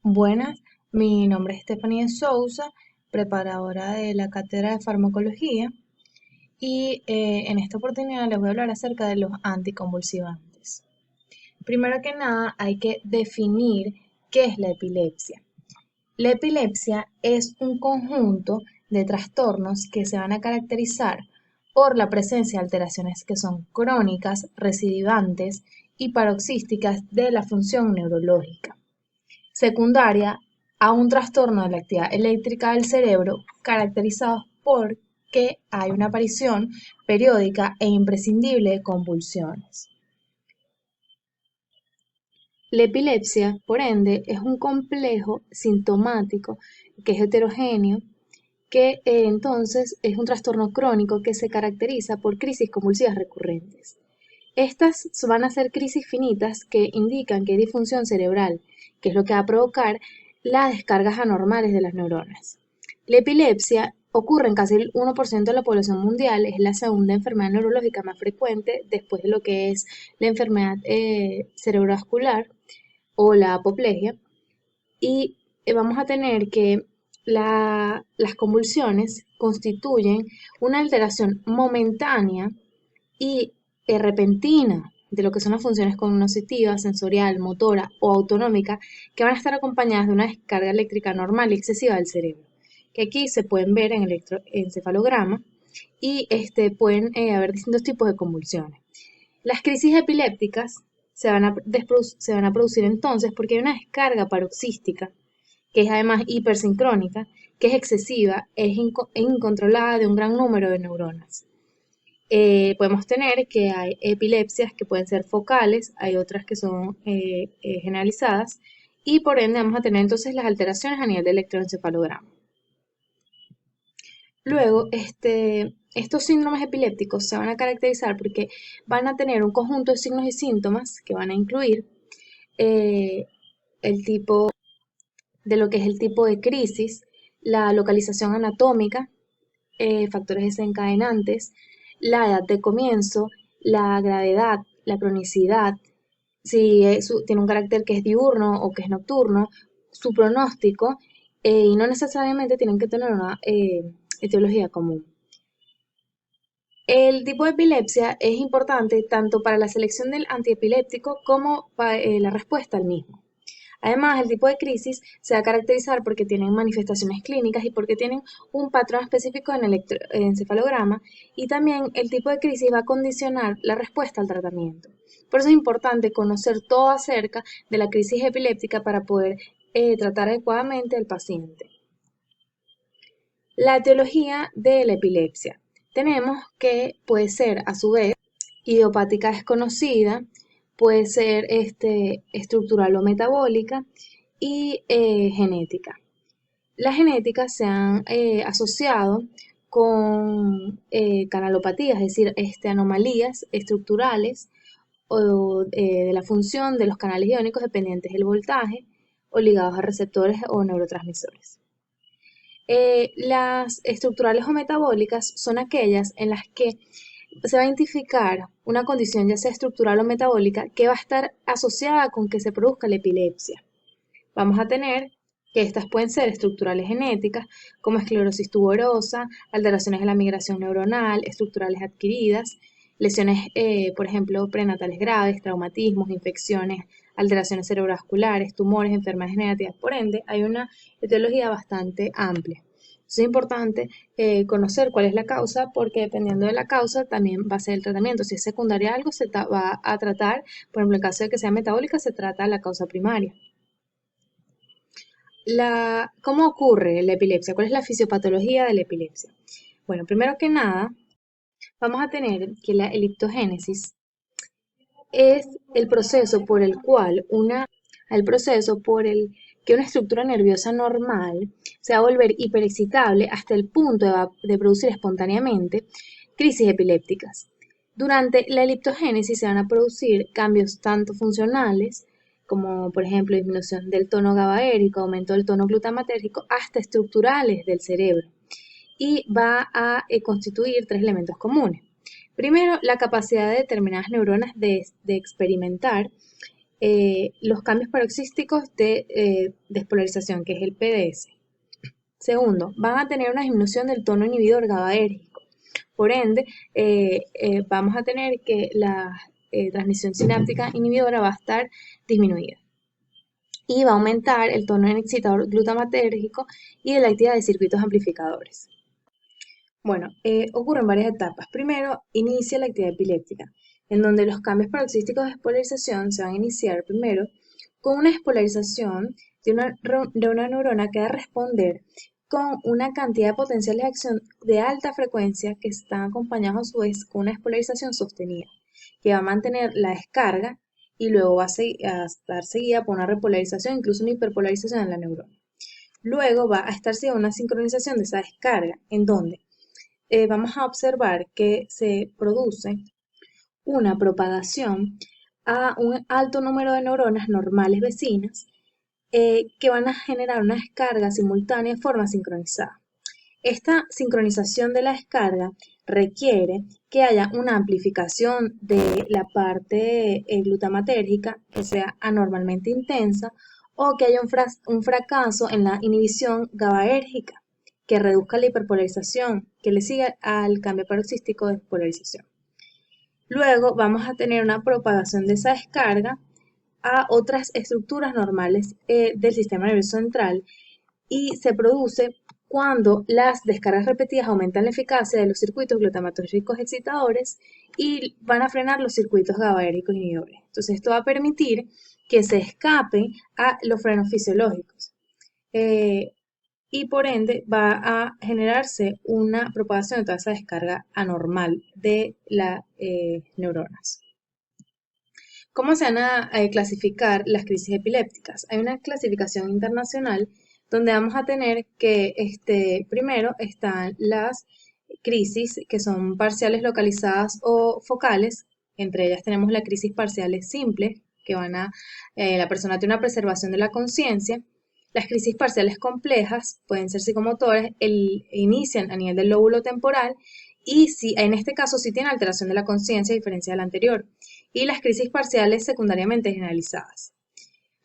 Buenas, mi nombre es Stephanie Sousa, preparadora de la Cátedra de Farmacología y en esta oportunidad les voy a hablar acerca de los anticonvulsivantes. Primero que nada hay que definir qué es la epilepsia. La epilepsia es un conjunto de trastornos que se van a caracterizar por la presencia de alteraciones que son crónicas, recidivantes y paroxísticas de la función neurológica secundaria a un trastorno de la actividad eléctrica del cerebro caracterizado por que hay una aparición periódica e imprescindible de convulsiones. La epilepsia, por ende, es un complejo sintomático que es heterogéneo, que entonces es un trastorno crónico que se caracteriza por crisis convulsivas recurrentes. Estas van a ser crisis finitas que indican que hay disfunción cerebral, que es lo que va a provocar las descargas anormales de las neuronas. La epilepsia ocurre en casi el 1% de la población mundial, es la segunda enfermedad neurológica más frecuente después de lo que es la enfermedad cerebrovascular o la apoplejia. Y vamos a tener que las convulsiones constituyen una alteración momentánea y repentina de lo que son las funciones cognitiva, sensorial, motora o autonómica que van a estar acompañadas de una descarga eléctrica normal y excesiva del cerebro, que aquí se pueden ver en electroencefalograma y pueden haber distintos tipos de convulsiones. Las crisis epilépticas se van a producir entonces porque hay una descarga paroxística que es además hipersincrónica, que es excesiva, es incontrolada de un gran número de neuronas. Podemos tener que hay epilepsias que pueden ser focales, hay otras que son generalizadas y por ende vamos a tener entonces las alteraciones a nivel de electroencefalograma. Luego, estos síndromes epilépticos se van a caracterizar porque van a tener un conjunto de signos y síntomas que van a incluir eh, el tipo de lo que es el tipo de crisis, la localización anatómica, factores desencadenantes, la edad de comienzo, la gravedad, la cronicidad, si tiene un carácter que es diurno o que es nocturno, su pronóstico, y no necesariamente tienen que tener una etiología común. El tipo de epilepsia es importante tanto para la selección del antiepiléptico como para la respuesta al mismo. Además, el tipo de crisis se va a caracterizar porque tienen manifestaciones clínicas y porque tienen un patrón específico en el encefalograma y también el tipo de crisis va a condicionar la respuesta al tratamiento. Por eso es importante conocer todo acerca de la crisis epiléptica para poder tratar adecuadamente al paciente. La etiología de la epilepsia. Tenemos que puede ser a su vez idiopática desconocida, puede ser estructural o metabólica y genética. Las genéticas se han asociado con canalopatías, es decir, anomalías estructurales o de la función de los canales iónicos dependientes del voltaje o ligados a receptores o neurotransmisores. Las estructurales o metabólicas son aquellas en las que se va a identificar una condición ya sea estructural o metabólica que va a estar asociada con que se produzca la epilepsia. Vamos a tener que estas pueden ser estructurales genéticas, como esclerosis tuberosa, alteraciones de la migración neuronal, estructurales adquiridas, lesiones, por ejemplo, prenatales graves, traumatismos, infecciones, alteraciones cerebrovasculares, tumores, enfermedades genéticas. Por ende, hay una etiología bastante amplia. Es importante conocer cuál es la causa porque dependiendo de la causa también va a ser el tratamiento. Si es secundaria a algo, se va a tratar, por ejemplo, en caso de que sea metabólica, se trata la causa primaria. ¿Cómo ocurre la epilepsia? ¿Cuál es la fisiopatología de la epilepsia? Bueno, primero que nada, vamos a tener que la eliptogénesis es el proceso por el cual el proceso por el que una estructura nerviosa normal se va a volver hiperexcitable hasta el punto de producir espontáneamente crisis epilépticas. Durante la eliptogénesis se van a producir cambios tanto funcionales como por ejemplo disminución del tono GABAérgico, aumento del tono glutamatérgico, hasta estructurales del cerebro. Y va a constituir tres elementos comunes. Primero, la capacidad de determinadas neuronas de experimentar los cambios paroxísticos de despolarización, que es el PDS. Segundo, van a tener una disminución del tono inhibidor GABAérgico. Por ende, vamos a tener que la transmisión sináptica inhibidora va a estar disminuida. Y va a aumentar el tono en excitador glutamatérgico y de la actividad de circuitos amplificadores. Bueno, ocurren varias etapas. Primero, inicia la actividad epiléptica, en donde los cambios paroxísticos de despolarización se van a iniciar primero con una despolarización de una neurona que va a responder con una cantidad de potenciales de acción de alta frecuencia que están acompañados a su vez con una despolarización sostenida, que va a mantener la descarga y luego va a estar seguida por una repolarización, incluso una hiperpolarización en la neurona. Luego va a estar seguida una sincronización de esa descarga, en donde vamos a observar que se produce una propagación a un alto número de neuronas normales vecinas que van a generar una descarga simultánea de forma sincronizada. Esta sincronización de la descarga requiere que haya una amplificación de la parte glutamatérgica que sea anormalmente intensa o que haya un fracaso en la inhibición GABAérgica que reduzca la hiperpolarización que le sigue al cambio paroxístico de polarización. Luego vamos a tener una propagación de esa descarga a otras estructuras normales del sistema nervioso central y se produce cuando las descargas repetidas aumentan la eficacia de los circuitos glutamatérgicos excitadores y van a frenar los circuitos GABAérgicos inhibidores. Entonces esto va a permitir que se escape a los frenos fisiológicos. Y por ende va a generarse una propagación de toda esa descarga anormal de las neuronas. ¿Cómo se van a clasificar las crisis epilépticas? Hay una clasificación internacional donde vamos a tener que primero están las crisis que son parciales localizadas o focales. Entre ellas tenemos las crisis parciales simples, que la persona tiene una preservación de la conciencia. Las crisis parciales complejas pueden ser psicomotoras, inician a nivel del lóbulo temporal y en este caso sí tiene alteración de la conciencia a diferencia de la anterior. Y las crisis parciales secundariamente generalizadas.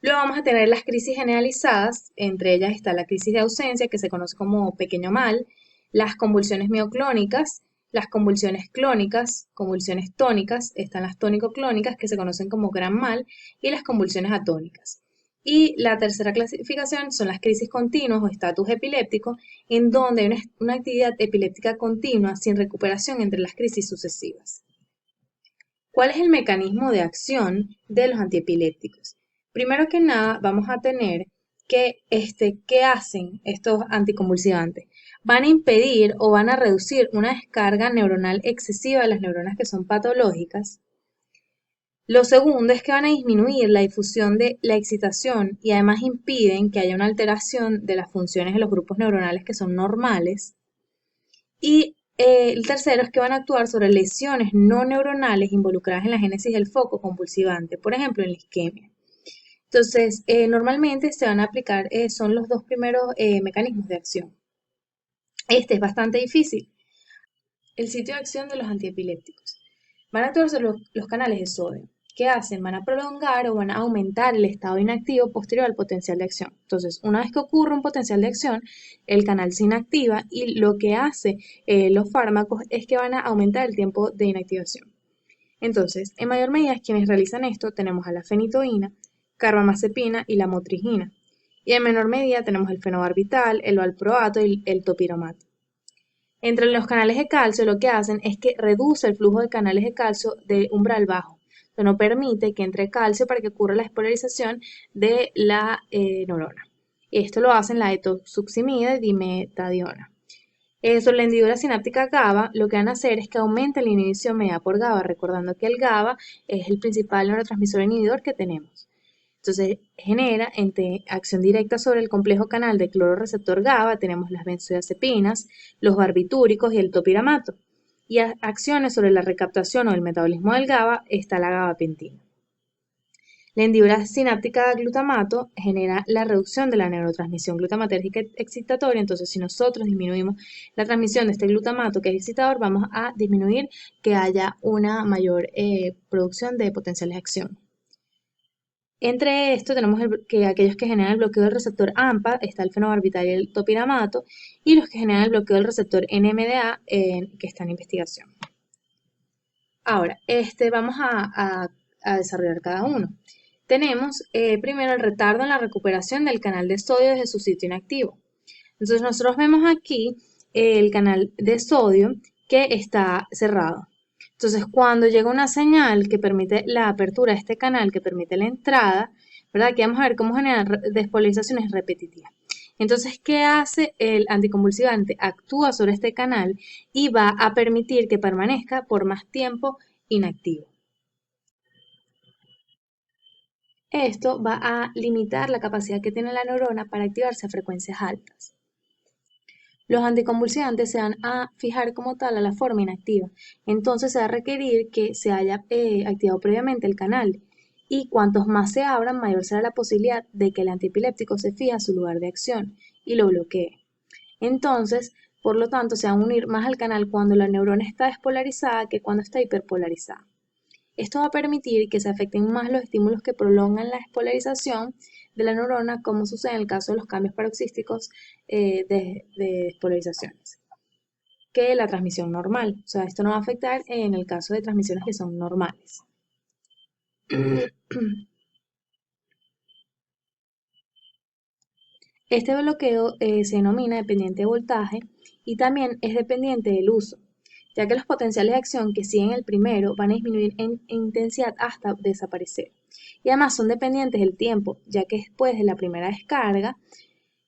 Luego vamos a tener las crisis generalizadas, entre ellas está la crisis de ausencia, que se conoce como pequeño mal, las convulsiones mioclónicas, las convulsiones clónicas, convulsiones tónicas, están las tónico-clónicas, que se conocen como gran mal, y las convulsiones atónicas. Y la tercera clasificación son las crisis continuas o estatus epiléptico, en donde hay una actividad epiléptica continua sin recuperación entre las crisis sucesivas. ¿Cuál es el mecanismo de acción de los antiepilépticos? Primero que nada, vamos a tener que, ¿qué hacen estos anticonvulsivantes? Van a impedir o van a reducir una descarga neuronal excesiva de las neuronas que son patológicas. Lo segundo es que van a disminuir la difusión de la excitación y además impiden que haya una alteración de las funciones de los grupos neuronales que son normales. Y el tercero es que van a actuar sobre lesiones no neuronales involucradas en la génesis del foco convulsivante, por ejemplo, en la isquemia. Entonces, normalmente se van a aplicar, son los dos primeros mecanismos de acción. Este es bastante difícil. El sitio de acción de los antiepilépticos. Van a actuar sobre los canales de sodio. ¿Qué hacen? Van a prolongar o van a aumentar el estado inactivo posterior al potencial de acción. Entonces, una vez que ocurre un potencial de acción, el canal se inactiva y lo que hace los fármacos es que van a aumentar el tiempo de inactivación. Entonces, en mayor medida, quienes realizan esto tenemos a la fenitoína, carbamazepina y la motrigina. Y en menor medida tenemos el fenobarbital, el valproato y el topiromato. Entre los canales de calcio lo que hacen es que reduce el flujo de canales de calcio de umbral bajo. Esto no permite que entre calcio para que ocurra la despolarización de la neurona. Esto lo hacen la etosuximida y dimetadiona. Sobre la hendidura sináptica GABA, lo que van a hacer es que aumenten la inhibición mediada por GABA, recordando que el GABA es el principal neurotransmisor inhibidor que tenemos. Entonces, genera acción directa sobre el complejo canal de clororreceptor GABA, tenemos las benzodiazepinas, los barbitúricos y el topiramato. Y acciones sobre la recaptación o el metabolismo del GABA está la gabapentina. La hendidura sináptica de glutamato genera la reducción de la neurotransmisión glutamatérgica excitatoria, entonces si nosotros disminuimos la transmisión de este glutamato que es excitador, vamos a disminuir que haya una mayor producción de potenciales de acción. Entre esto tenemos que aquellos que generan el bloqueo del receptor AMPA, está el fenobarbital y el topiramato, y los que generan el bloqueo del receptor NMDA, que está en investigación. Ahora, vamos a desarrollar cada uno. Tenemos primero el retardo en la recuperación del canal de sodio desde su sitio inactivo. Entonces nosotros vemos aquí el canal de sodio que está cerrado. Entonces cuando llega una señal que permite la apertura de este canal, que permite la entrada, ¿verdad? Aquí vamos a ver cómo generar despolarizaciones repetitivas. Entonces, ¿qué hace el anticonvulsivante? Actúa sobre este canal y va a permitir que permanezca por más tiempo inactivo. Esto va a limitar la capacidad que tiene la neurona para activarse a frecuencias altas. Los anticonvulsivantes se van a fijar como tal a la forma inactiva, entonces se va a requerir que se haya activado previamente el canal y cuantos más se abran, mayor será la posibilidad de que el antiepiléptico se fije a su lugar de acción y lo bloquee. Entonces, por lo tanto, se van a unir más al canal cuando la neurona está despolarizada que cuando está hiperpolarizada. Esto va a permitir que se afecten más los estímulos que prolongan la despolarización de la neurona, como sucede en el caso de los cambios paroxísticos de despolarizaciones, que la transmisión normal. O sea, esto no va a afectar en el caso de transmisiones que son normales. Este bloqueo se denomina dependiente de voltaje y también es dependiente del uso, ya que los potenciales de acción que siguen el primero van a disminuir en intensidad hasta desaparecer. Y además son dependientes del tiempo, ya que después de la primera descarga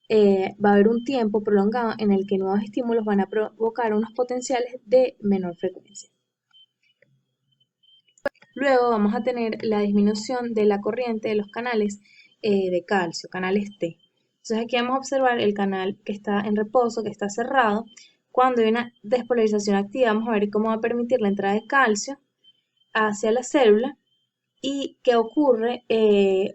va a haber un tiempo prolongado en el que nuevos estímulos van a provocar unos potenciales de menor frecuencia. Luego vamos a tener la disminución de la corriente de los canales de calcio, canales T. Entonces aquí vamos a observar el canal que está en reposo, que está cerrado. Cuando hay una despolarización activa, vamos a ver cómo va a permitir la entrada de calcio hacia la célula y qué ocurre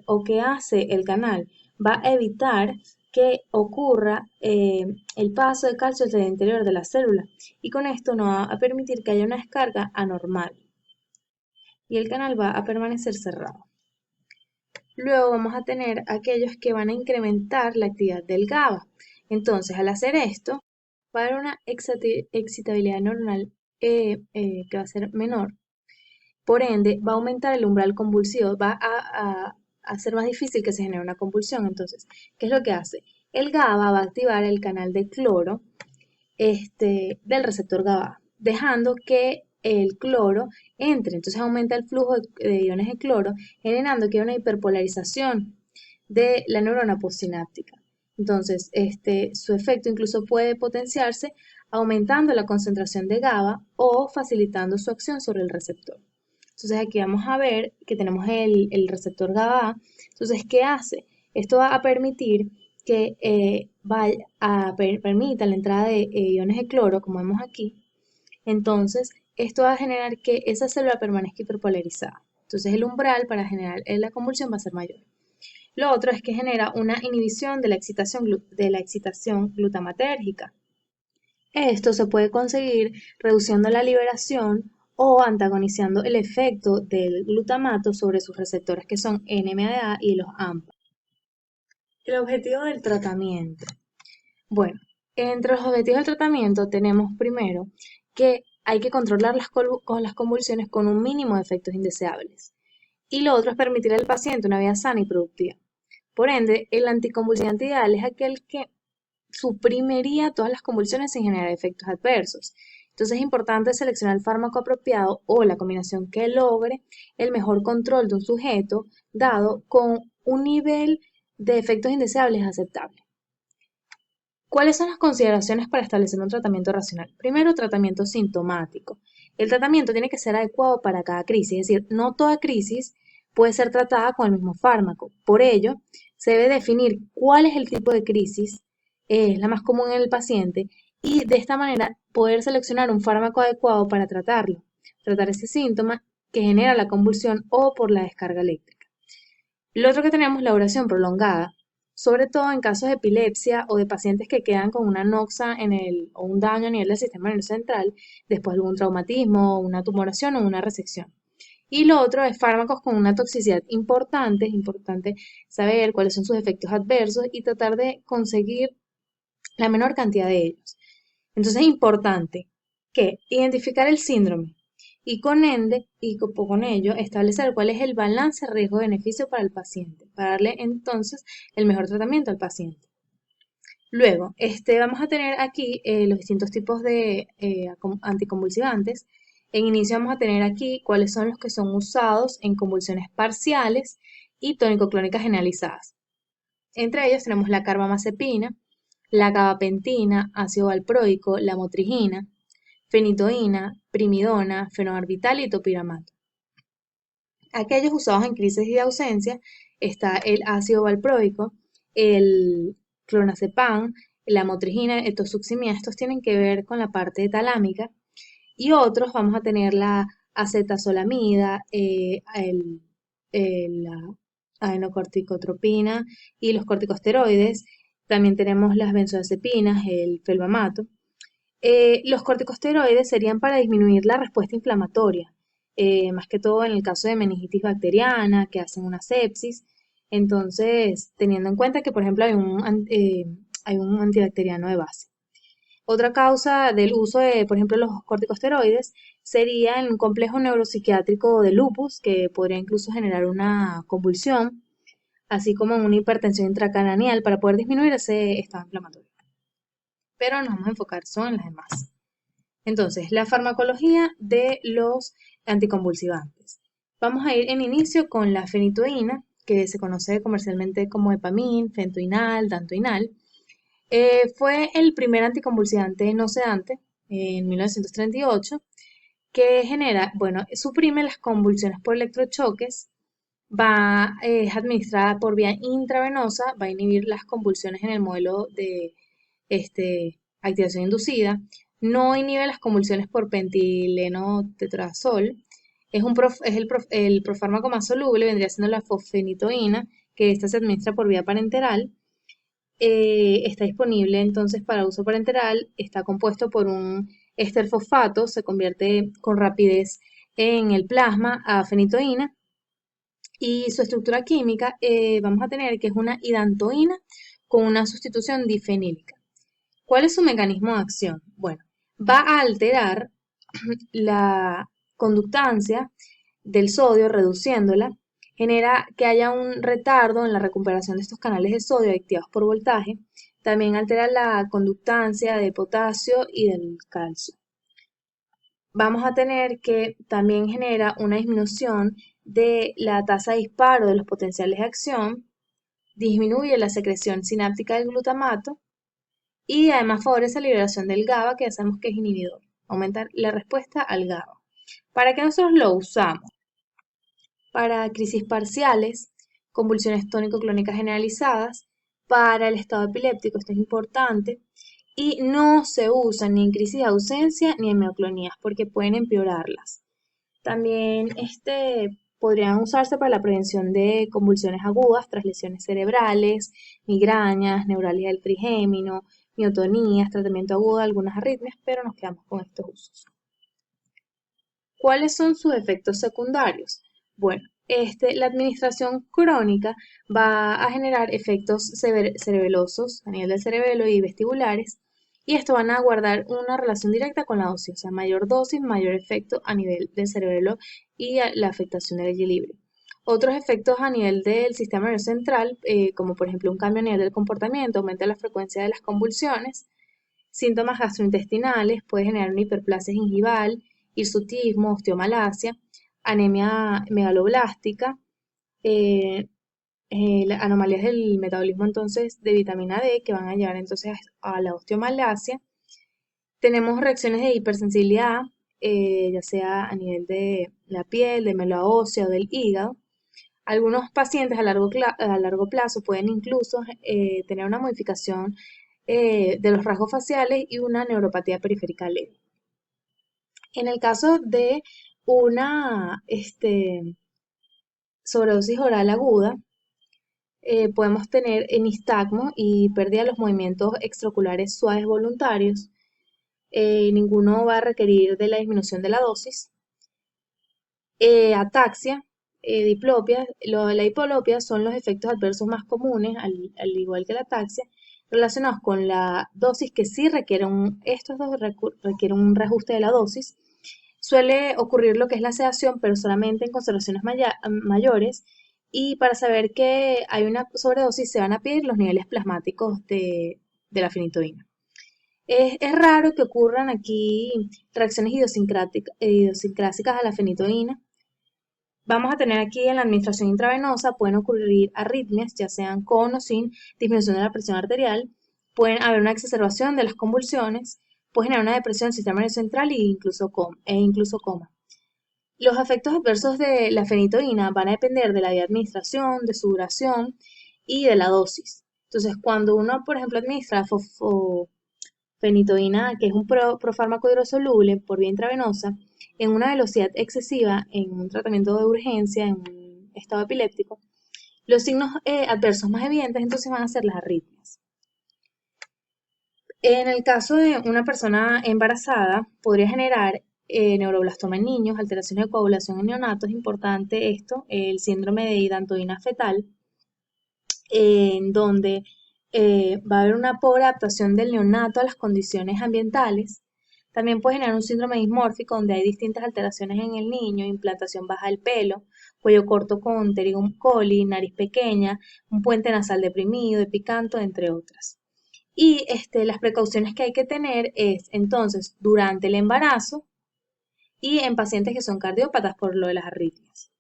o qué hace el canal. Va a evitar que ocurra el paso de calcio hacia el interior de la célula y con esto no va a permitir que haya una descarga anormal y el canal va a permanecer cerrado. Luego vamos a tener aquellos que van a incrementar la actividad del GABA. Entonces, al hacer esto, va a haber una excitabilidad neuronal que va a ser menor. Por ende, va a aumentar el umbral convulsivo, va a hacer más difícil que se genere una convulsión. Entonces, ¿qué es lo que hace? El GABA va a activar el canal de cloro del receptor GABA, dejando que el cloro entre. Entonces aumenta el flujo de iones de cloro, generando que haya una hiperpolarización de la neurona postsináptica. Entonces, su efecto incluso puede potenciarse aumentando la concentración de GABA o facilitando su acción sobre el receptor. Entonces aquí vamos a ver que tenemos el receptor GABA. Entonces, ¿qué hace? Esto va a permitir que permita la entrada de iones de cloro, como vemos aquí. Entonces, esto va a generar que esa célula permanezca hiperpolarizada. Entonces, el umbral para generar la convulsión va a ser mayor. Lo otro es que genera una inhibición de la excitación glutamatérgica. Esto se puede conseguir reduciendo la liberación o antagonizando el efecto del glutamato sobre sus receptores que son NMDA y los AMPA. El objetivo del tratamiento. Bueno, entre los objetivos del tratamiento tenemos primero que hay que controlar las convulsiones con un mínimo de efectos indeseables. Y lo otro es permitir al paciente una vida sana y productiva. Por ende, el anticonvulsivante ideal es aquel que suprimiría todas las convulsiones sin generar efectos adversos. Entonces es importante seleccionar el fármaco apropiado o la combinación que logre el mejor control de un sujeto dado con un nivel de efectos indeseables aceptable. ¿Cuáles son las consideraciones para establecer un tratamiento racional? Primero, tratamiento sintomático. El tratamiento tiene que ser adecuado para cada crisis, es decir, no toda crisis puede ser tratada con el mismo fármaco. Por ello, se debe definir cuál es el tipo de crisis, es la más común en el paciente, y de esta manera poder seleccionar un fármaco adecuado para tratar ese síntoma que genera la convulsión o por la descarga eléctrica. Lo otro que tenemos es la duración prolongada, sobre todo en casos de epilepsia o de pacientes que quedan con una noxa o un daño a nivel del sistema nervioso central después de algún traumatismo, una tumoración o una resección. Y lo otro es fármacos con una toxicidad importante, es importante saber cuáles son sus efectos adversos y tratar de conseguir la menor cantidad de ellos. Entonces es importante que identificar el síndrome y con ello establecer cuál es el balance riesgo-beneficio para el paciente, para darle entonces el mejor tratamiento al paciente. Luego, vamos a tener aquí los distintos tipos de anticonvulsivantes. En inicio vamos a tener aquí cuáles son los que son usados en convulsiones parciales y tónico-clónicas generalizadas. Entre ellos tenemos la carbamazepina, la gabapentina, ácido valproico, la motrigina, fenitoína, primidona, fenobarbital y topiramato. Aquellos usados en crisis de ausencia está el ácido valproico, el clonazepam, la motrigina, el tosuximia. Estos tienen que ver con la parte talámica. Y otros vamos a tener la acetazolamida, la adenocorticotropina y los corticosteroides. También tenemos las benzodiazepinas, el felbamato. Los corticosteroides serían para disminuir la respuesta inflamatoria, más que todo en el caso de meningitis bacteriana, que hacen una sepsis. Entonces, teniendo en cuenta que, por ejemplo, hay un antibacteriano de base. Otra causa del uso de, por ejemplo, los corticosteroides sería en un complejo neuropsiquiátrico de lupus, que podría incluso generar una convulsión, así como en una hipertensión intracraneal para poder disminuir ese estado inflamatorio. Pero nos vamos a enfocar solo en las demás. Entonces, la farmacología de los anticonvulsivantes. Vamos a ir en inicio con la fenitoína, que se conoce comercialmente como Epamin, Fentoinal, Dantoinal. Fue el primer anticonvulsivante no sedante en 1938 que suprime las convulsiones por electrochoques, es administrada por vía intravenosa, va a inhibir las convulsiones en el modelo de activación inducida, no inhibe las convulsiones por pentileno tetrazol, el profármaco más soluble, vendría siendo la fosfenitoína, que esta se administra por vía parenteral. Está disponible entonces para uso parenteral, está compuesto por un éster fosfato, se convierte con rapidez en el plasma a fenitoína y su estructura química vamos a tener que es una hidantoína con una sustitución difenílica. ¿Cuál es su mecanismo de acción? Bueno, va a alterar la conductancia del sodio, reduciéndola, genera que haya un retardo en la recuperación de estos canales de sodio activados por voltaje, también altera la conductancia de potasio y del calcio. Vamos a tener que también genera una disminución de la tasa de disparo de los potenciales de acción, disminuye la secreción sináptica del glutamato y además favorece la liberación del GABA, que ya sabemos que es inhibidor, aumentar la respuesta al GABA. ¿Para qué nosotros lo usamos? Para crisis parciales, convulsiones tónico-clónicas generalizadas, para el estado epiléptico, esto es importante, y no se usa ni en crisis de ausencia ni en mioclonías porque pueden empeorarlas. También podrían usarse para la prevención de convulsiones agudas tras lesiones cerebrales, migrañas, neuralgia del trigémino, miotonías, tratamiento agudo de algunas arritmias, pero nos quedamos con estos usos. ¿Cuáles son sus efectos secundarios? Bueno, la administración crónica va a generar efectos cerebelosos a nivel del cerebelo y vestibulares, y esto van a guardar una relación directa con la dosis, o sea, mayor dosis, mayor efecto a nivel del cerebelo y la afectación del equilibrio. Otros efectos a nivel del sistema nervioso central, como por ejemplo un cambio a nivel del comportamiento, aumenta la frecuencia de las convulsiones, síntomas gastrointestinales, puede generar una hiperplasia gingival, hirsutismo, osteomalacia, anemia megaloblástica, anomalías del metabolismo entonces de vitamina D que van a llevar entonces a la osteomalacia. Tenemos reacciones de hipersensibilidad, ya sea a nivel de la piel, de médula ósea o del hígado. Algunos pacientes a largo plazo pueden incluso tener una modificación de los rasgos faciales y una neuropatía periférica leve. En el caso de una sobredosis oral aguda, podemos tener nistagmo y pérdida de los movimientos extraoculares suaves voluntarios. Ninguno va a requerir de la disminución de la dosis. Ataxia, diplopia. La hipolipia son los efectos adversos más comunes, al igual que la ataxia, relacionados con la dosis que sí requieren, estos dos requieren un reajuste de la dosis. Suele ocurrir lo que es la sedación, pero solamente en concentraciones mayores. Y para saber que hay una sobredosis, se van a pedir los niveles plasmáticos de la fenitoína. Es raro que ocurran aquí reacciones idiosincrásicas a la fenitoína. Vamos a tener aquí en la administración intravenosa, pueden ocurrir arritmias, ya sean con o sin disminución de la presión arterial, pueden haber una exacerbación de las convulsiones, puede generar una depresión del sistema nervioso central e incluso coma. Los efectos adversos de la fenitoína van a depender de la vía de administración, de su duración y de la dosis. Entonces, cuando uno, por ejemplo, administra fenitoína, que es un profármaco hidrosoluble por vía intravenosa, en una velocidad excesiva, en un tratamiento de urgencia, en un estado epiléptico, los signos adversos más evidentes entonces van a ser las arritmias. En el caso de una persona embarazada, podría generar neuroblastoma en niños, alteraciones de coagulación en neonatos, es importante esto, el síndrome de hidantoína fetal, en donde va a haber una pobre adaptación del neonato a las condiciones ambientales. También puede generar un síndrome dismórfico donde hay distintas alteraciones en el niño, implantación baja del pelo, cuello corto con pterigum coli, nariz pequeña, un puente nasal deprimido, epicanto, entre otras. Y las precauciones que hay que tener es entonces durante el embarazo y en pacientes que son cardiópatas por lo de las arritmias.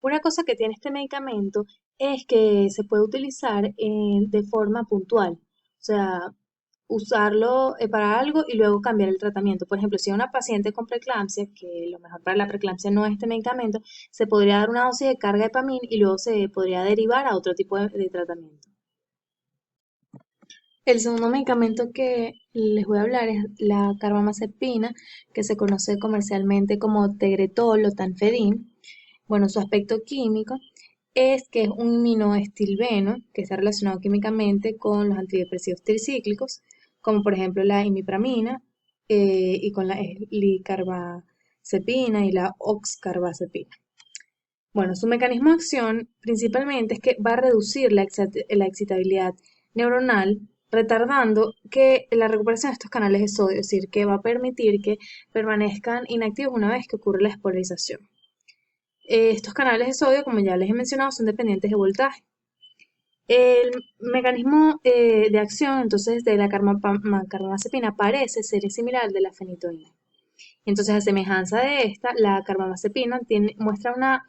Una cosa que tiene este medicamento es que se puede utilizar de forma puntual, o sea, usarlo para algo y luego cambiar el tratamiento. Por ejemplo, si hay una paciente con preeclampsia, que lo mejor para la preeclampsia no es este medicamento, se podría dar una dosis de carga de Pamil y luego se podría derivar a otro tipo de tratamiento. El segundo medicamento que les voy a hablar es la carbamazepina, que se conoce comercialmente como Tegretol o Tanfedin. Bueno, su aspecto químico es que es un aminoestilbeno que está relacionado químicamente con los antidepresivos tricíclicos, como por ejemplo la imipramina y con la eslicarbazepina y la oxcarbazepina. Bueno, su mecanismo de acción principalmente es que va a reducir la excitabilidad neuronal, retardando que la recuperación de estos canales de sodio, es decir, que va a permitir que permanezcan inactivos una vez que ocurre la despolarización. Estos canales de sodio, como ya les he mencionado, son dependientes de voltaje. El mecanismo de acción, entonces, de la carbamazepina parece ser similar al de la fenitoína. Entonces, a semejanza de esta, la carbamazepina muestra una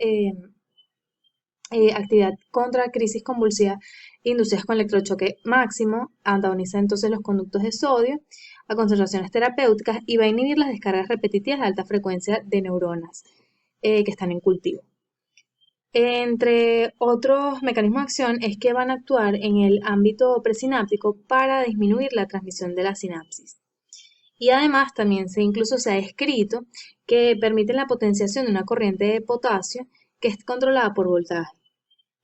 actividad contra crisis convulsiva inducidas con electrochoque máximo, antagoniza entonces los conductos de sodio a concentraciones terapéuticas y va a inhibir las descargas repetitivas de alta frecuencia de neuronas que están en cultivo. Entre otros mecanismos de acción es que van a actuar en el ámbito presináptico para disminuir la transmisión de la sinapsis. Y además también incluso se ha descrito que permiten la potenciación de una corriente de potasio que es controlada por voltaje.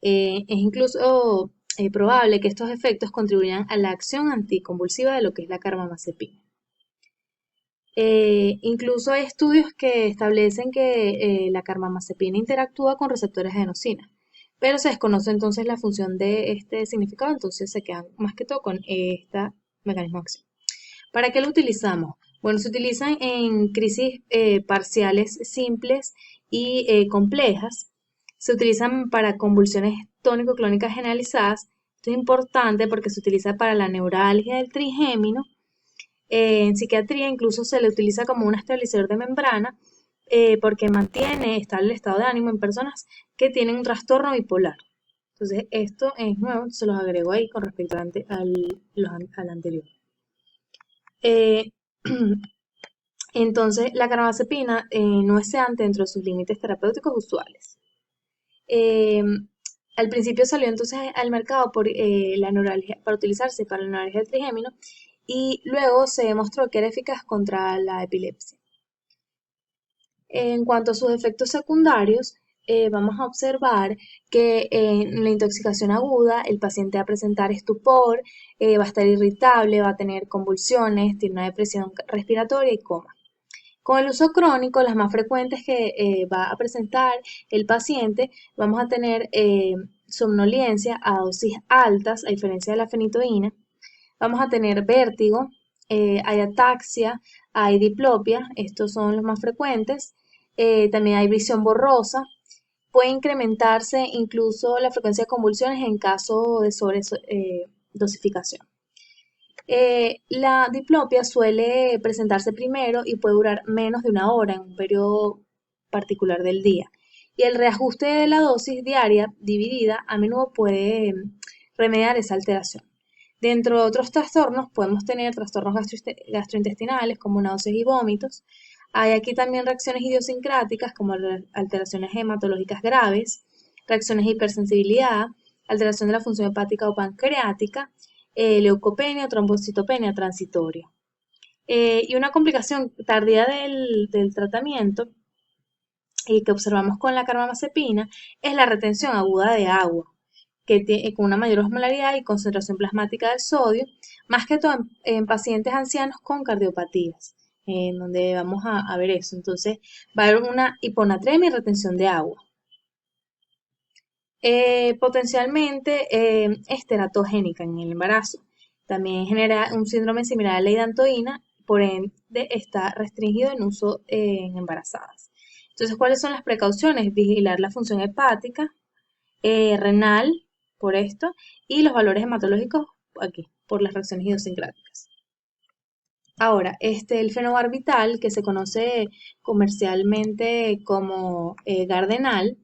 Es incluso probable que estos efectos contribuyan a la acción anticonvulsiva de lo que es la carbamazepina. Incluso hay estudios que establecen que la carbamazepina interactúa con receptores de adenosina, pero se desconoce entonces la función de este significado, entonces se quedan más que todo con este mecanismo de acción. ¿Para qué lo utilizamos? Bueno, se utilizan en crisis parciales simples y complejas. Se utilizan para convulsiones tónico-clónicas generalizadas. Esto es importante porque se utiliza para la neuralgia del trigémino. En psiquiatría incluso se le utiliza como un estabilizador de membrana porque mantiene estable el estado de ánimo en personas que tienen un trastorno bipolar. Entonces, esto es nuevo, se los agrego ahí con respecto al anterior. Entonces, la carbamazepina no es sedante dentro de sus límites terapéuticos usuales. Al principio salió entonces al mercado por la neuralgia, para utilizarse para la neuralgia del trigémino y luego se demostró que era eficaz contra la epilepsia. En cuanto a sus efectos secundarios, vamos a observar que en la intoxicación aguda el paciente va a presentar estupor, va a estar irritable, va a tener convulsiones, tiene una depresión respiratoria y coma. Con el uso crónico, las más frecuentes que va a presentar el paciente, vamos a tener somnolencia a dosis altas, a diferencia de la fenitoína. Vamos a tener vértigo, hay ataxia, hay diplopia, estos son los más frecuentes. También hay visión borrosa. Puede incrementarse incluso la frecuencia de convulsiones en caso de sobredosificación. La diplopia suele presentarse primero y puede durar menos de una hora en un periodo particular del día. Y el reajuste de la dosis diaria dividida a menudo puede remediar esa alteración. Dentro de otros trastornos podemos tener trastornos gastrointestinales como náuseas y vómitos. Hay aquí también reacciones idiosincráticas como alteraciones hematológicas graves, reacciones de hipersensibilidad, alteración de la función hepática o pancreática, leucopenia o trombocitopenia transitoria. Y una complicación tardía del tratamiento que observamos con la carbamazepina es la retención aguda de agua, que tiene, con una mayor osmolaridad y concentración plasmática del sodio, más que todo en pacientes ancianos con cardiopatías, en donde vamos a ver eso. Entonces, va a haber una hiponatremia y retención de agua. Potencialmente es teratogénica en el embarazo. También genera un síndrome similar a la hidantoína, por ende está restringido en uso en embarazadas. Entonces, ¿cuáles son las precauciones? Vigilar la función hepática, renal, por esto, y los valores hematológicos aquí, por las reacciones idiosincráticas. Ahora, el fenobarbital, que se conoce comercialmente como Gardenal,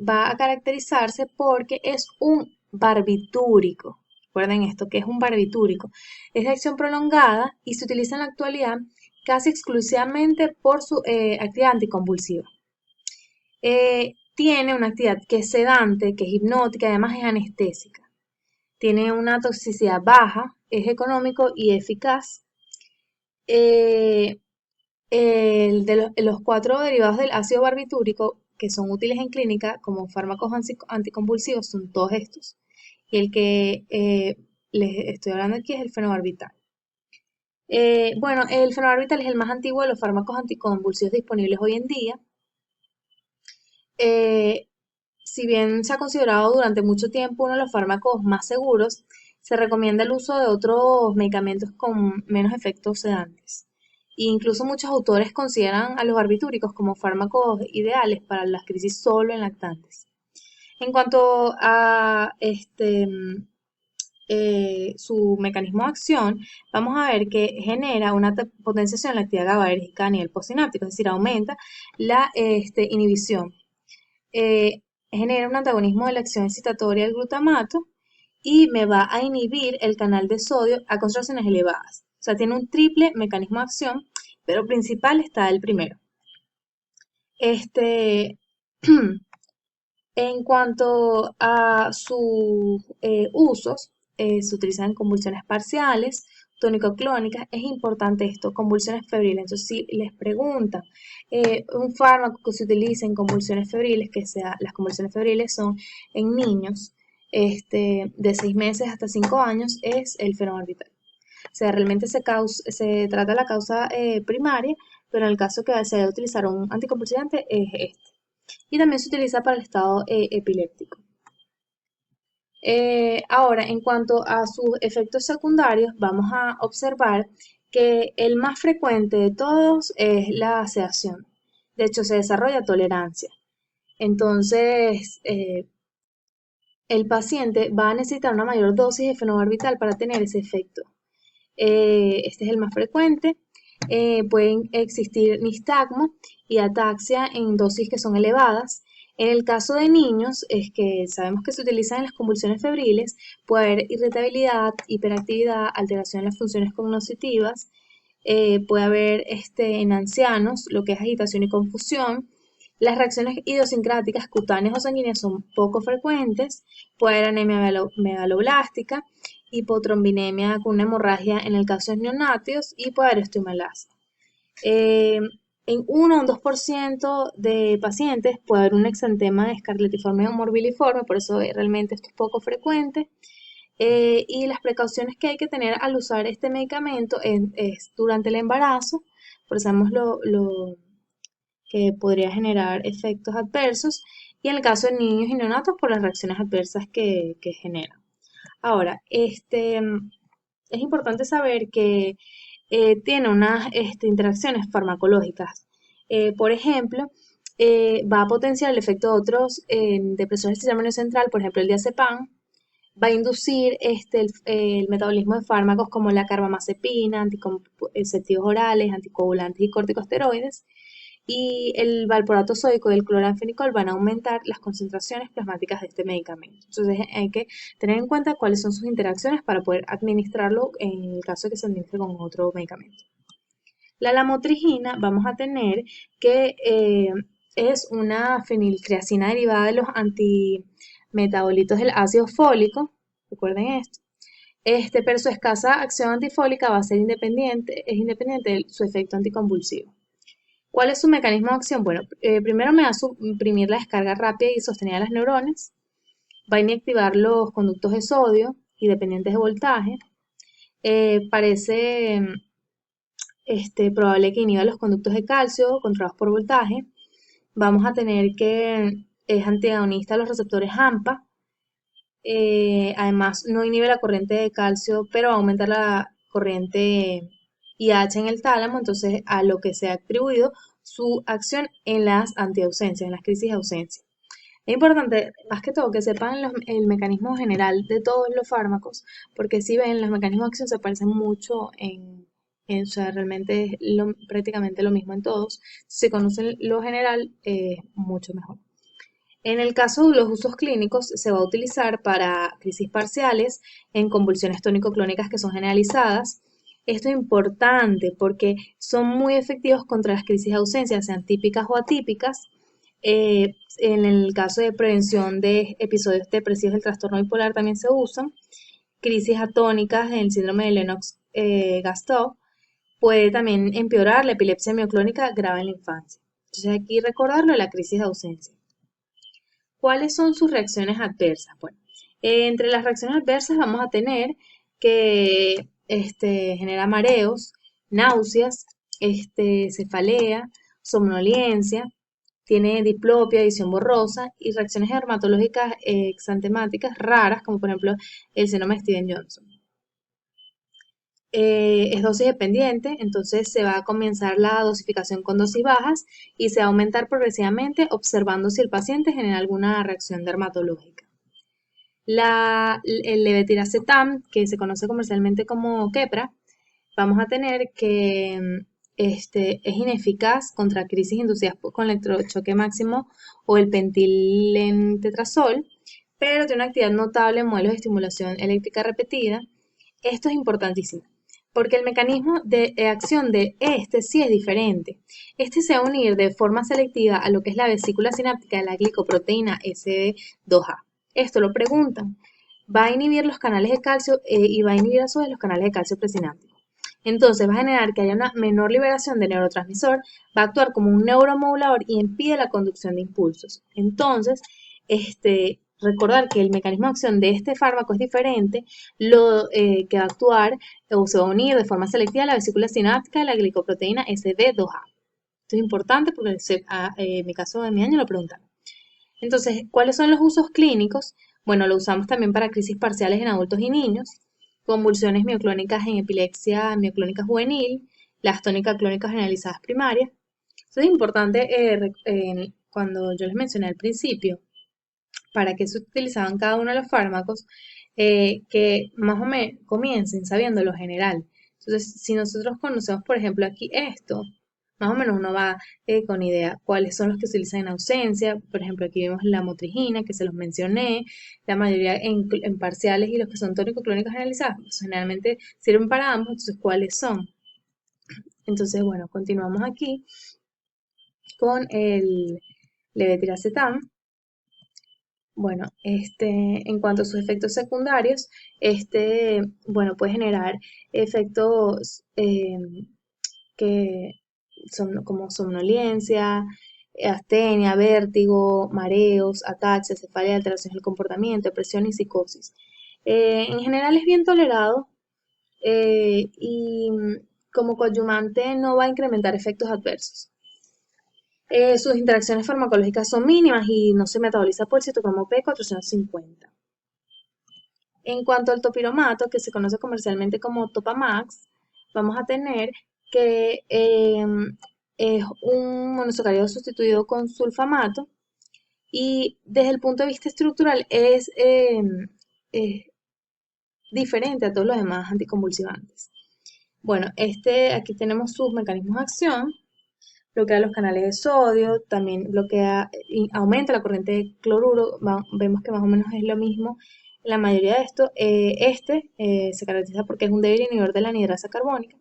va a caracterizarse porque es un barbitúrico. Recuerden esto, que es un barbitúrico. Es de acción prolongada y se utiliza en la actualidad casi exclusivamente por su actividad anticonvulsiva. Tiene una actividad que es sedante, que es hipnótica, además es anestésica. Tiene una toxicidad baja, es económico y eficaz. Los 4 derivados del ácido barbitúrico que son útiles en clínica como fármacos anticonvulsivos son todos estos. Y el que les estoy hablando aquí es el fenobarbital. Bueno, el fenobarbital es el más antiguo de los fármacos anticonvulsivos disponibles hoy en día. Si bien se ha considerado durante mucho tiempo uno de los fármacos más seguros, se recomienda el uso de otros medicamentos con menos efectos sedantes. E incluso muchos autores consideran a los barbitúricos como fármacos ideales para las crisis solo en lactantes. En cuanto a su mecanismo de acción, vamos a ver que genera una potenciación de la actividad GABAérgica a nivel postsináptico, es decir, aumenta la inhibición. Genera un antagonismo de la acción excitatoria del glutamato y me va a inhibir el canal de sodio a concentraciones elevadas. O sea, tiene un triple mecanismo de acción, pero principal está el primero. En cuanto a sus usos, se utilizan en convulsiones parciales, tónico-clónicas. Es importante esto, convulsiones febriles. Entonces, si les preguntan un fármaco que se utilice en convulsiones febriles, que sea, las convulsiones febriles son en niños de 6 meses hasta 5 años, es el fenobarbital. O sea, realmente se trata la causa primaria, pero en el caso que se debe utilizar un anticonvulsivante es este. Y también se utiliza para el estado epiléptico. Ahora, en cuanto a sus efectos secundarios, vamos a observar que el más frecuente de todos es la sedación. De hecho, se desarrolla tolerancia. Entonces, el paciente va a necesitar una mayor dosis de fenobarbital para tener ese efecto. Este es el más frecuente. Pueden existir nistagmo y ataxia en dosis que son elevadas. En el caso de niños, es que sabemos que se utilizan en las convulsiones febriles, puede haber irritabilidad, hiperactividad, alteración en las funciones cognitivas, puede haber en ancianos lo que es agitación y confusión. Las reacciones idiosincráticas cutáneas o sanguíneas son poco frecuentes, puede haber anemia megaloblástica, hipotrombinemia con una hemorragia en el caso de neonatos y puede haber osteomalacia. En 1 o un 2% de pacientes puede haber un exantema escarlatiforme o morbiliforme, por eso realmente esto es poco frecuente. Y las precauciones que hay que tener al usar este medicamento es durante el embarazo, por sabemos lo que podría generar efectos adversos, y en el caso de niños y neonatos por las reacciones adversas que genera. Ahora, es importante saber que tiene unas interacciones farmacológicas. Por ejemplo, va a potenciar el efecto de otros depresores del sistema nervioso central, por ejemplo el diazepam, va a inducir el metabolismo de fármacos como la carbamazepina, anticonceptivos orales, anticoagulantes y corticosteroides, y el valproato sódico y el cloranfenicol van a aumentar las concentraciones plasmáticas de este medicamento. Entonces hay que tener en cuenta cuáles son sus interacciones para poder administrarlo en el caso de que se administre con otro medicamento. La lamotrigina vamos a tener que es una fenilcreacina derivada de los antimetabolitos del ácido fólico, recuerden esto. Pero su escasa acción antifólica va a ser es independiente de su efecto anticonvulsivo. ¿Cuál es su mecanismo de acción? Bueno, primero me va a suprimir la descarga rápida y sostenida de las neuronas, va a inactivar los conductos de sodio y dependientes de voltaje, parece probable que inhiba los conductos de calcio controlados por voltaje, vamos a tener que es antagonista a los receptores AMPA, además no inhibe la corriente de calcio, pero va a aumentar la corriente IH en el tálamo, entonces a lo que se ha atribuido su acción en las antiausencias, en las crisis de ausencia. Es importante, más que todo, que sepan el mecanismo general de todos los fármacos, porque si ven, los mecanismos de acción se parecen mucho o sea, realmente es prácticamente lo mismo en todos. Si se conocen lo general, mucho mejor. En el caso de los usos clínicos, se va a utilizar para crisis parciales en convulsiones tónico-clónicas que son generalizadas. Esto es importante porque son muy efectivos contra las crisis de ausencia, sean típicas o atípicas. En el caso de prevención de episodios depresivos del trastorno bipolar también se usan. Crisis atónicas en el síndrome de Lennox-Gastaut puede también empeorar la epilepsia mioclónica grave en la infancia. Entonces aquí recordarlo de la crisis de ausencia. ¿Cuáles son sus reacciones adversas? Bueno, entre las reacciones adversas vamos a tener que genera mareos, náuseas, cefalea, somnolencia, tiene diplopia, visión borrosa y reacciones dermatológicas exantemáticas raras, como por ejemplo el síndrome de Steven-Johnson. Es dosis dependiente, entonces se va a comenzar la dosificación con dosis bajas y se va a aumentar progresivamente observando si el paciente genera alguna reacción dermatológica. El levetiracetam, que se conoce comercialmente como Keppra, vamos a tener que es ineficaz contra crisis inducidas con electrochoque máximo o el pentylentetrazol, pero tiene una actividad notable en modelos de estimulación eléctrica repetida. Esto es importantísimo, porque el mecanismo de acción de sí es diferente. Se va a unir de forma selectiva a lo que es la vesícula sináptica de la glicoproteína SV2A. Esto lo preguntan. Va a inhibir los canales de calcio y va a inhibir a su vez los canales de calcio presináptico. Entonces va a generar que haya una menor liberación de neurotransmisor, va a actuar como un neuromodulador y impide la conducción de impulsos. Entonces, recordar que el mecanismo de acción de este fármaco es diferente, que va a actuar o se va a unir de forma selectiva a la vesícula sináptica de la glicoproteína SV2A. Esto es importante porque en mi caso de mi año lo preguntaron. Entonces, ¿cuáles son los usos clínicos? Bueno, lo usamos también para crisis parciales en adultos y niños, convulsiones mioclónicas en epilepsia mioclónica juvenil, las tónicas clónicas generalizadas primarias. Eso es importante cuando yo les mencioné al principio, para qué se utilizaban cada uno de los fármacos, que más o menos comiencen sabiendo lo general. Entonces, si nosotros conocemos, por ejemplo, aquí esto, más o menos uno va con idea cuáles son los que se utilizan en ausencia. Por ejemplo, aquí vemos la motrigina, que se los mencioné, la mayoría en parciales y los que son tónico-clónicos generalizados, pues generalmente sirven para ambos, entonces, ¿cuáles son? Entonces, bueno, continuamos aquí con el levetiracetam. Bueno, en cuanto a sus efectos secundarios, bueno, puede generar efectos que son como somnolencia, astenia, vértigo, mareos, ataxia, cefalea, alteraciones del comportamiento, depresión y psicosis. En general es bien tolerado y como coadyuvante no va a incrementar efectos adversos. Sus interacciones farmacológicas son mínimas y no se metaboliza por citocromo P450. En cuanto al topiromato, que se conoce comercialmente como Topamax, vamos a tener que es un monosacárido sustituido con sulfamato y desde el punto de vista estructural es diferente a todos los demás anticonvulsivantes. Bueno, aquí tenemos sus mecanismos de acción. Bloquea los canales de sodio, también aumenta la corriente de cloruro, vemos que más o menos es lo mismo en la mayoría de esto. Se caracteriza porque es un débil inhibidor de la anidrasa carbónica.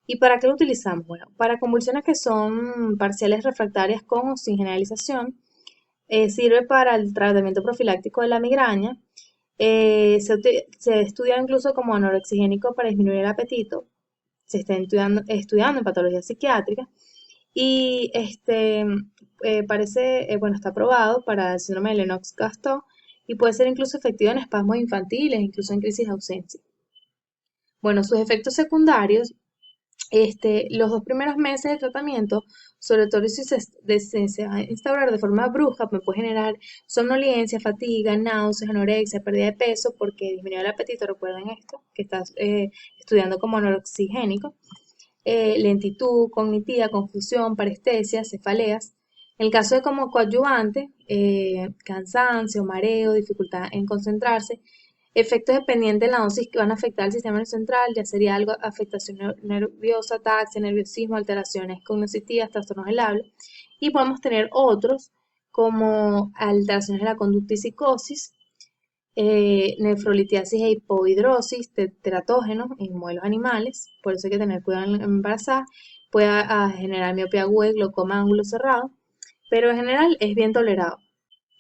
¿Y para qué lo utilizamos? Bueno, para convulsiones que son parciales refractarias con o sin generalización, sirve para el tratamiento profiláctico de la migraña, se estudia incluso como anorexigénico para disminuir el apetito, se está estudiando en patología psiquiátrica y está probado para el síndrome de Lennox-Gastaut y puede ser incluso efectivo en espasmos infantiles, incluso en crisis de ausencia. Bueno, sus efectos secundarios, los 2 primeros meses de tratamiento, sobre todo si se va a instaurar de forma brusca, me puede generar somnolencia, fatiga, náuseas, anorexia, pérdida de peso, porque disminuye el apetito, recuerden esto, que estás estudiando como anorexigénico. Lentitud cognitiva, confusión, parestesia, cefaleas. En el caso de como coadyuvante, cansancio, mareo, dificultad en concentrarse, efectos dependientes de la dosis que van a afectar al sistema nervioso central, ya sería algo afectación nerviosa, ataxia, nerviosismo, alteraciones cognitivas, trastornos del habla. Y podemos tener otros como alteraciones de la conducta y psicosis, nefrolitiasis e hipohidrosis, teratógenos en modelos animales, por eso hay que tener cuidado en embarazada, puede generar miopía aguda y glaucoma de ángulo cerrado, pero en general es bien tolerado.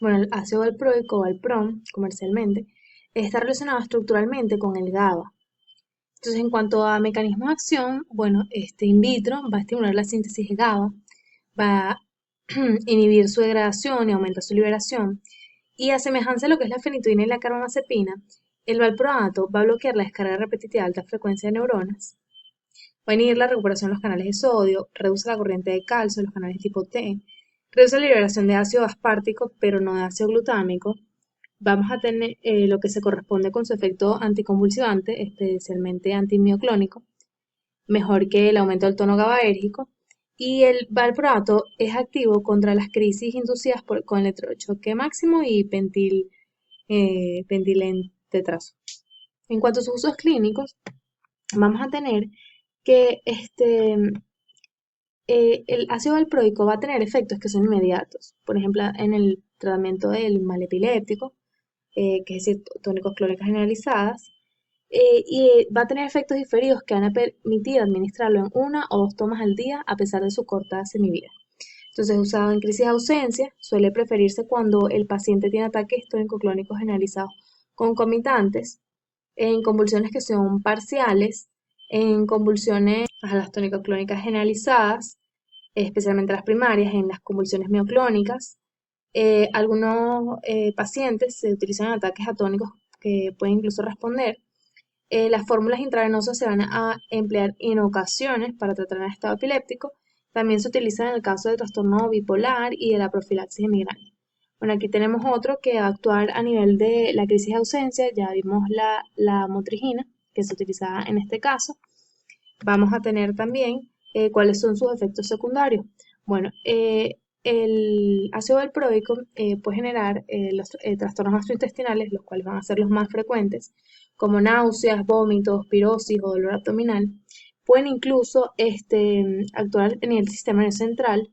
Bueno, el ácido valproico o valprom, comercialmente, está relacionado estructuralmente con el GABA. Entonces, en cuanto a mecanismos de acción, bueno, in vitro va a estimular la síntesis de GABA, va a inhibir su degradación y aumenta su liberación. Y a semejanza de lo que es la fenitoína y la carbamazepina, el valproato va a bloquear la descarga repetitiva de alta frecuencia de neuronas, va a inhibir la recuperación de los canales de sodio, reduce la corriente de calcio en los canales tipo T, reduce la liberación de ácido aspartico, pero no de ácido glutámico. Vamos a tener lo que se corresponde con su efecto anticonvulsivante, especialmente antimioclónico, mejor que el aumento del tono GABAérgico. Y el valproato es activo contra las crisis inducidas con electrochoque máximo y pendilentetrazo. En cuanto a sus usos clínicos, vamos a tener que el ácido valproico va a tener efectos que son inmediatos. Por ejemplo, en el tratamiento del mal epiléptico, que es decir, tónicos clóricas generalizadas, y va a tener efectos diferidos que van a permitir administrarlo en 1 o 2 tomas al día a pesar de su corta semivida. Entonces, usado en crisis de ausencia, suele preferirse cuando el paciente tiene ataques tónico-clónicos generalizados concomitantes, en convulsiones que son parciales, en convulsiones a las tónico-clónicas generalizadas, especialmente las primarias, en las convulsiones mioclónicas. Algunos pacientes se utilizan ataques atónicos que pueden incluso responder. Las fórmulas intravenosas se van a emplear en ocasiones para tratar el estado epiléptico. También se utilizan en el caso de trastorno bipolar y de la profilaxis de migraña. Bueno, aquí tenemos otro que va a actuar a nivel de la crisis de ausencia. Ya vimos la motrigina que se utilizaba en este caso. Vamos a tener también cuáles son sus efectos secundarios. Bueno, el ácido valproico puede generar los trastornos gastrointestinales, los cuales van a ser los más frecuentes, como náuseas, vómitos, pirosis o dolor abdominal. Pueden incluso actuar en el sistema nervioso central.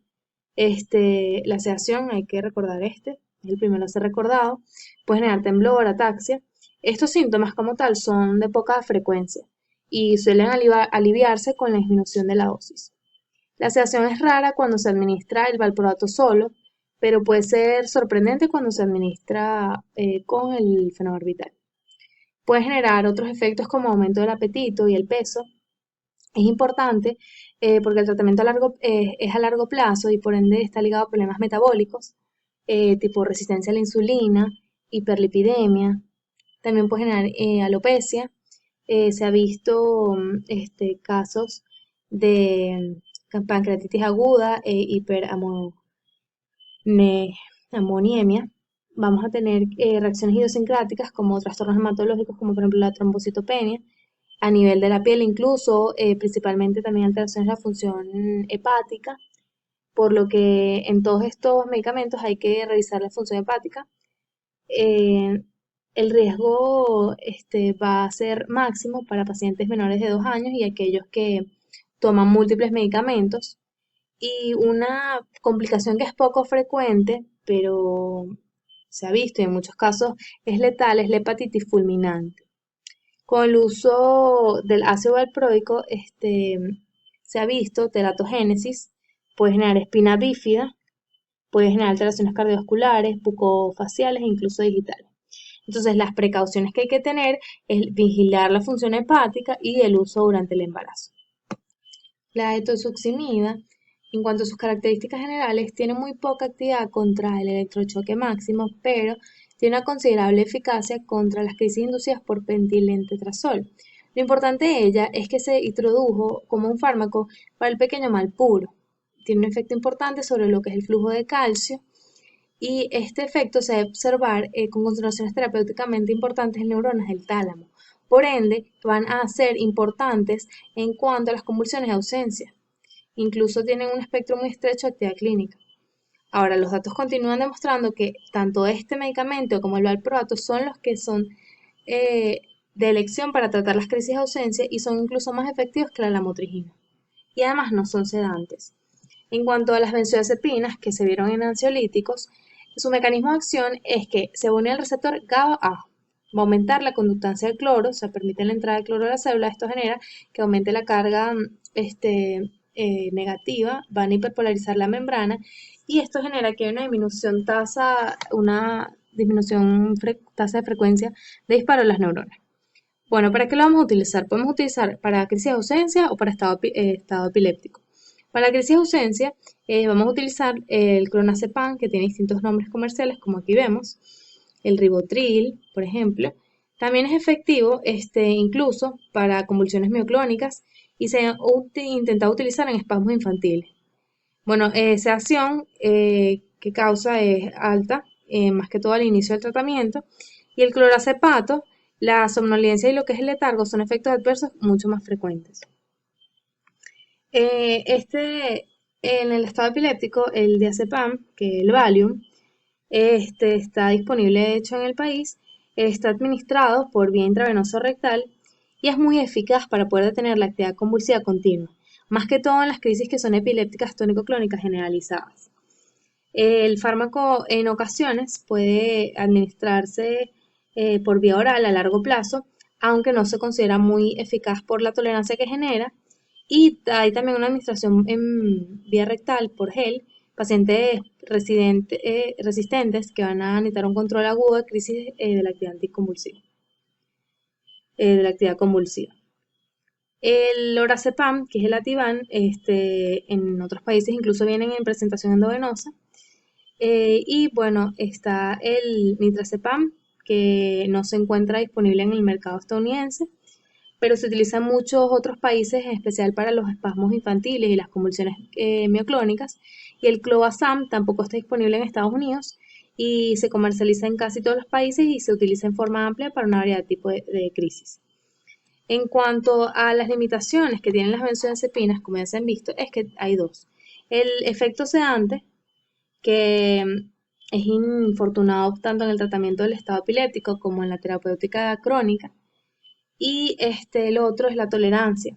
La sedación, hay que recordar es el primero a ser recordado, puede generar temblor, ataxia. Estos síntomas como tal son de poca frecuencia y suelen aliviarse con la disminución de la dosis. La sedación es rara cuando se administra el valproato solo, pero puede ser sorprendente cuando se administra con el fenobarbital. Puede generar otros efectos como aumento del apetito y el peso. Es importante porque el tratamiento es a largo plazo y por ende está ligado a problemas metabólicos, tipo resistencia a la insulina, hiperlipidemia. También puede generar alopecia. Se ha visto casos de pancreatitis aguda e hiperamoniemia. Vamos a tener reacciones idiosincráticas como trastornos hematológicos, como por ejemplo la trombocitopenia, a nivel de la piel incluso, principalmente también alteraciones de la función hepática, por lo que en todos estos medicamentos hay que revisar la función hepática. Eh, el riesgo va a ser máximo para pacientes menores de 2 años y aquellos que toman múltiples medicamentos. Y una complicación que es poco frecuente, pero se ha visto y en muchos casos es letal, es la hepatitis fulminante. Con el uso del ácido valproico, se ha visto teratogénesis, puede generar espina bífida, puede generar alteraciones cardiovasculares, bucofaciales e incluso digitales. Entonces, las precauciones que hay que tener es vigilar la función hepática y el uso durante el embarazo. La etosuximida, en cuanto a sus características generales, tiene muy poca actividad contra el electrochoque máximo, pero tiene una considerable eficacia contra las crisis inducidas por pendiletrazol. Lo importante de ella es que se introdujo como un fármaco para el pequeño mal puro. Tiene un efecto importante sobre lo que es el flujo de calcio y este efecto se debe observar con concentraciones terapéuticamente importantes en neuronas del tálamo. Por ende, van a ser importantes en cuanto a las convulsiones de ausencia. Incluso tienen un espectro muy estrecho de actividad clínica. Ahora, los datos continúan demostrando que tanto este medicamento como el valproato son los que son de elección para tratar las crisis de ausencia y son incluso más efectivos que la lamotrigina. Y además no son sedantes. En cuanto a las benzodiazepinas que se vieron en ansiolíticos, su mecanismo de acción es que se une al receptor GABA-A. Va a aumentar la conductancia del cloro, o sea, permite la entrada del cloro a la célula. Esto genera que aumente la carga negativa, van a hiperpolarizar la membrana y esto genera que hay una disminución tasa de frecuencia de disparo de las neuronas. Bueno, ¿para qué lo vamos a utilizar? Podemos utilizar para crisis de ausencia o para estado epiléptico. Para la crisis de ausencia, vamos a utilizar el clonazepam, que tiene distintos nombres comerciales, como aquí vemos, el ribotril, por ejemplo. También es efectivo, incluso para convulsiones mioclónicas y se ha intentado utilizar en espasmos infantiles. Bueno, sedación que causa es alta, más que todo al inicio del tratamiento, y el clorazepato, la somnolencia y lo que es el letargo son efectos adversos mucho más frecuentes. Eh, este, en el estado epiléptico, el diazepam, que es el Valium, está disponible de hecho en el país, está administrado por vía intravenosa rectal y es muy eficaz para poder detener la actividad convulsiva continua, más que todo en las crisis que son epilépticas tónico-clónicas generalizadas. El fármaco en ocasiones puede administrarse por vía oral a largo plazo, aunque no se considera muy eficaz por la tolerancia que genera. Y hay también una administración en vía rectal por gel, pacientes resistentes que van a necesitar un control agudo de crisis de la actividad anticonvulsiva, de la actividad convulsiva. El lorazepam, que es el Ativan, en otros países incluso vienen en presentación endovenosa. Y bueno, está el nitrazepam, que no se encuentra disponible en el mercado estadounidense, pero se utiliza en muchos otros países, en especial para los espasmos infantiles y las convulsiones mioclónicas. Y el clobazam tampoco está disponible en Estados Unidos y se comercializa en casi todos los países y se utiliza en forma amplia para una variedad de tipos de crisis. En cuanto a las limitaciones que tienen las benzodiazepinas, como ya se han visto, es que hay dos. El efecto sedante, que es infortunado tanto en el tratamiento del estado epiléptico como en la terapéutica crónica. Y el otro es la tolerancia.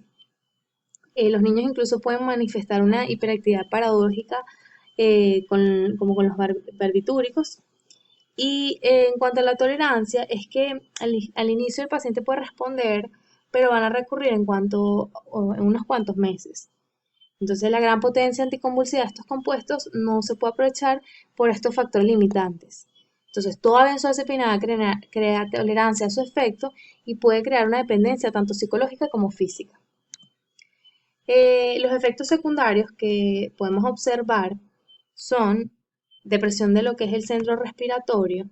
Los niños incluso pueden manifestar una hiperactividad paradójica como con los barbitúricos. Y en cuanto a la tolerancia, es que al inicio el paciente puede responder, pero van a recurrir en unos cuantos meses. Entonces, la gran potencia anticonvulsiva de estos compuestos no se puede aprovechar por estos factores limitantes. Entonces, toda benzodiazepina crea tolerancia a su efecto y puede crear una dependencia tanto psicológica como física. Los efectos secundarios que podemos observar son depresión de lo que es el centro respiratorio.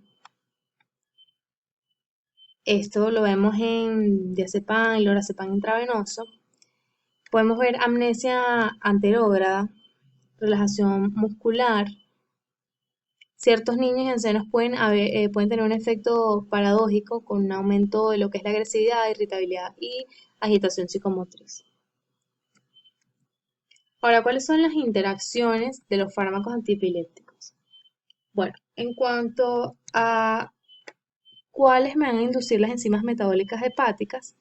Esto lo vemos en diazepam y lorazepam intravenoso. Podemos ver amnesia anterógrada, relajación muscular. Ciertos niños y ancianos pueden tener un efecto paradójico con un aumento de lo que es la agresividad, irritabilidad y agitación psicomotriz. Ahora, ¿cuáles son las interacciones de los fármacos antiepilépticos? Bueno, en cuanto a cuáles me van a inducir las enzimas metabólicas hepáticas,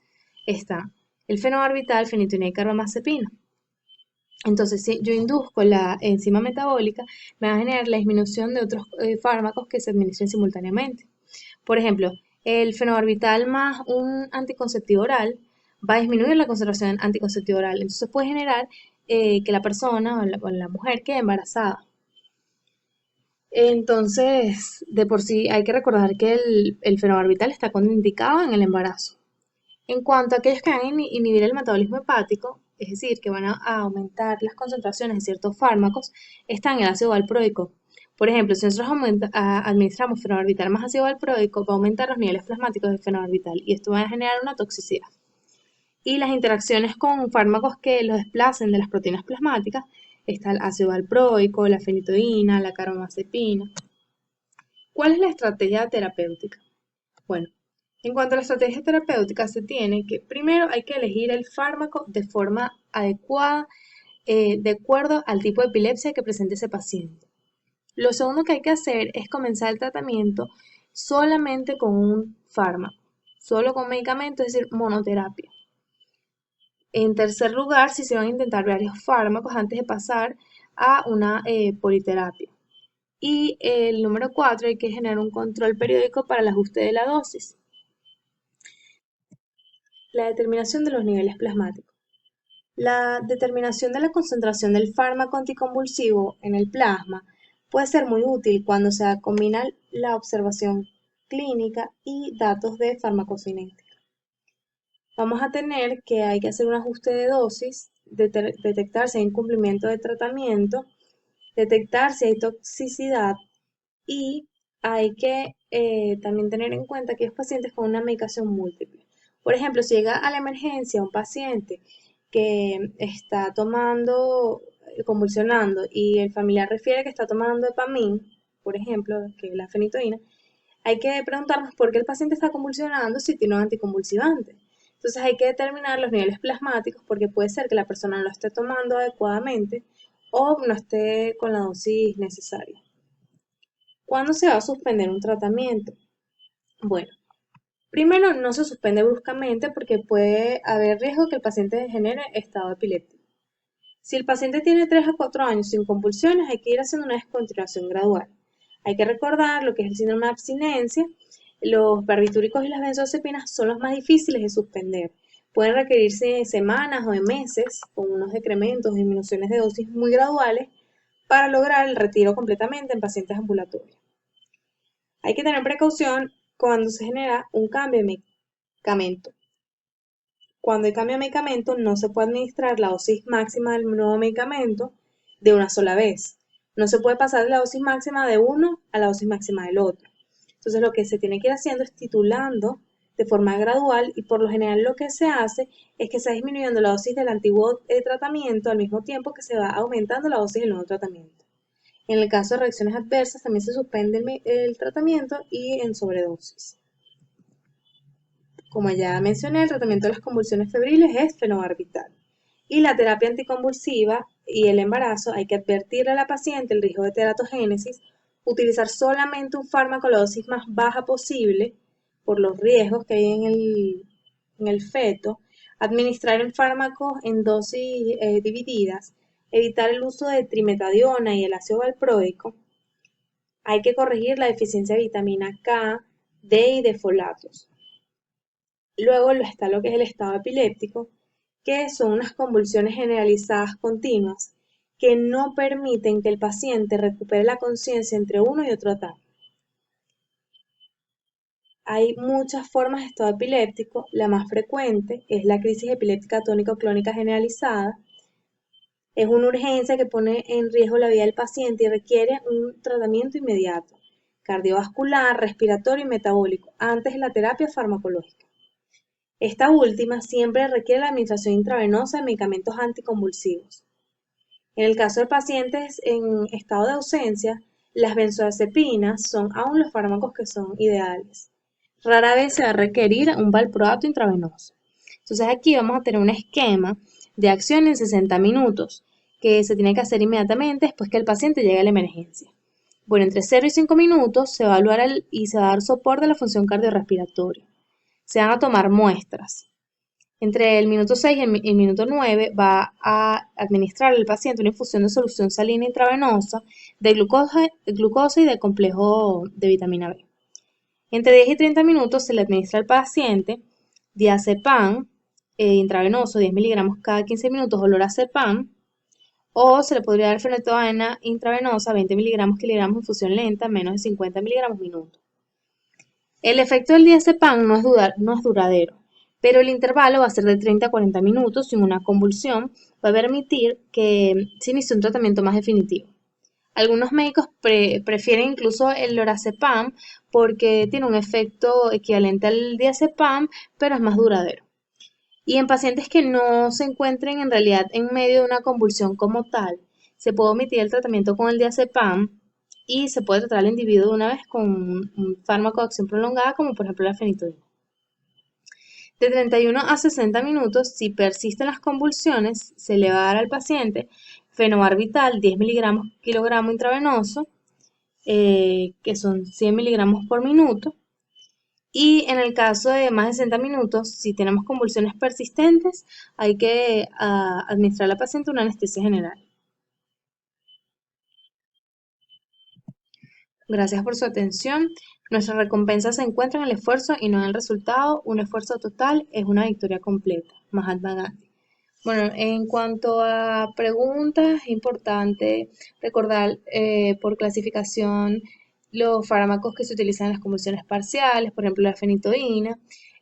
está el fenobarbital, fenitoína y carbamazepina. Entonces, si yo induzco la enzima metabólica, me va a generar la disminución de otros fármacos que se administren simultáneamente. Por ejemplo, el fenobarbital más un anticonceptivo oral va a disminuir la concentración anticonceptivo oral. Entonces puede generar que la persona o la mujer quede embarazada. Entonces, de por sí hay que recordar que el fenobarbital está contraindicado en el embarazo. En cuanto a aquellos que van a inhibir el metabolismo hepático, es decir, que van a aumentar las concentraciones de ciertos fármacos, están el ácido valproico. Por ejemplo, si nosotros administramos fenobarbital más ácido valproico, va a aumentar los niveles plasmáticos de fenobarbital y esto va a generar una toxicidad. Y las interacciones con fármacos que los desplacen de las proteínas plasmáticas, está el ácido valproico, la fenitoína, la carbamazepina. ¿Cuál es la estrategia terapéutica? Bueno, en cuanto a la estrategia terapéutica, se tiene que, primero hay que elegir el fármaco de forma adecuada, de acuerdo al tipo de epilepsia que presente ese paciente. Lo segundo que hay que hacer es comenzar el tratamiento solamente con un fármaco, solo con medicamento, es decir, monoterapia. En tercer lugar, si se van a intentar varios fármacos antes de pasar a una politerapia. Y el número 4, hay que generar un control periódico para el ajuste de la dosis. La determinación de los niveles plasmáticos. La determinación de la concentración del fármaco anticonvulsivo en el plasma puede ser muy útil cuando se combina la observación clínica y datos de farmacocinética. Vamos a tener que hay que hacer un ajuste de dosis, detectar si hay incumplimiento de tratamiento, detectar si hay toxicidad y hay que también tener en cuenta que los pacientes con una medicación múltiple. Por ejemplo, si llega a la emergencia un paciente que está tomando, convulsionando y el familiar refiere que está tomando Epamin, por ejemplo, que es la fenitoína, hay que preguntarnos por qué el paciente está convulsionando si tiene un anticonvulsivante. Entonces hay que determinar los niveles plasmáticos porque puede ser que la persona no lo esté tomando adecuadamente o no esté con la dosis necesaria. ¿Cuándo se va a suspender un tratamiento? Bueno, primero no se suspende bruscamente porque puede haber riesgo que el paciente genere estado epiléptico. Si el paciente tiene 3 a 4 años sin convulsiones, hay que ir haciendo una descontinuación gradual. Hay que recordar lo que es el síndrome de abstinencia. Los barbitúricos y las benzodiazepinas son los más difíciles de suspender. Pueden requerirse semanas o meses con unos decrementos o disminuciones de dosis muy graduales para lograr el retiro completamente en pacientes ambulatorios. Hay que tener precaución cuando se genera un cambio de medicamento. Cuando hay cambio de medicamento, no se puede administrar la dosis máxima del nuevo medicamento de una sola vez. No se puede pasar de la dosis máxima de uno a la dosis máxima del otro. Entonces, lo que se tiene que ir haciendo es titulando de forma gradual y por lo general lo que se hace es que se va disminuyendo la dosis del antiguo tratamiento al mismo tiempo que se va aumentando la dosis del nuevo tratamiento. En el caso de reacciones adversas, también se suspende el tratamiento y en sobredosis. Como ya mencioné, el tratamiento de las convulsiones febriles es fenobarbital. Y la terapia anticonvulsiva y el embarazo, hay que advertirle a la paciente el riesgo de teratogénesis, utilizar solamente un fármaco a la dosis más baja posible por los riesgos que hay en el feto, administrar el fármaco en dosis divididas, evitar el uso de trimetadiona y el ácido valproico. Hay que corregir la deficiencia de vitamina K, D y de folatos. Luego está lo que es el estado epiléptico, que son unas convulsiones generalizadas continuas que no permiten que el paciente recupere la conciencia entre uno y otro ataque. Hay muchas formas de estado epiléptico, la más frecuente es la crisis epiléptica tónico-clónica generalizada. Es una urgencia que pone en riesgo la vida del paciente y requiere un tratamiento inmediato, cardiovascular, respiratorio y metabólico, antes de la terapia farmacológica. Esta última siempre requiere la administración intravenosa de medicamentos anticonvulsivos. En el caso de pacientes en estado de ausencia, las benzodiazepinas son aún los fármacos que son ideales. Rara vez se va a requerir un valproato intravenoso. Entonces aquí vamos a tener un esquema de acción en 60 minutos que se tiene que hacer inmediatamente después que el paciente llegue a la emergencia. Bueno, entre 0 y 5 minutos se va a evaluar y se va a dar soporte a la función cardiorrespiratoria. Se van a tomar muestras. Entre el minuto 6 y el minuto 9 va a administrar al paciente una infusión de solución salina intravenosa de glucosa y de complejo de vitamina B. Entre 10 y 30 minutos se le administra al paciente diazepam intravenoso 10 miligramos cada 15 minutos o lorazepam, o se le podría dar fenitoína intravenosa 20 miligramos infusión lenta menos de 50 miligramos minuto. El efecto del diazepam no es duradero, pero el intervalo va a ser de 30 a 40 minutos sin una convulsión, va a permitir que se inicie un tratamiento más definitivo. Algunos médicos prefieren incluso el lorazepam porque tiene un efecto equivalente al diazepam, pero es más duradero. Y en pacientes que no se encuentren en realidad en medio de una convulsión como tal, se puede omitir el tratamiento con el diazepam y se puede tratar al individuo de una vez con un fármaco de acción prolongada, como por ejemplo la fenitoína. De 31 a 60 minutos, si persisten las convulsiones, se le va a dar al paciente fenobarbital 10 miligramos kilogramo intravenoso, que son 100 miligramos por minuto. Y en el caso de más de 60 minutos, si tenemos convulsiones persistentes, hay que administrar a la paciente una anestesia general. Gracias por su atención. Nuestra recompensa se encuentra en el esfuerzo y no en el resultado. Un esfuerzo total es una victoria completa. Mahatma Gandhi. Bueno, en cuanto a preguntas, es importante recordar por clasificación los fármacos que se utilizan en las convulsiones parciales, por ejemplo la fenitoína,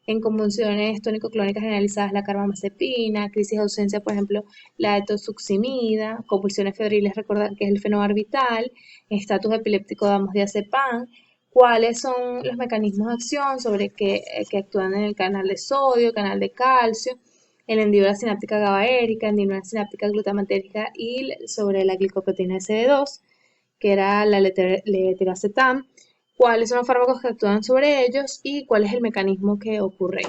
en convulsiones tónico-clónicas generalizadas la carbamazepina, crisis de ausencia, por ejemplo la etosuximida, convulsiones febriles, recordar que es el fenobarbital, en estatus epiléptico damos diazepam. ¿Cuáles son los mecanismos de acción sobre que actúan en el canal de sodio, canal de calcio? En la hendidura sináptica GABAérgica, hendidura sináptica glutamatérgica y sobre la glicoproteína SD2, que era la levetiracetam, cuáles son los fármacos que actúan sobre ellos y cuál es el mecanismo que ocurre.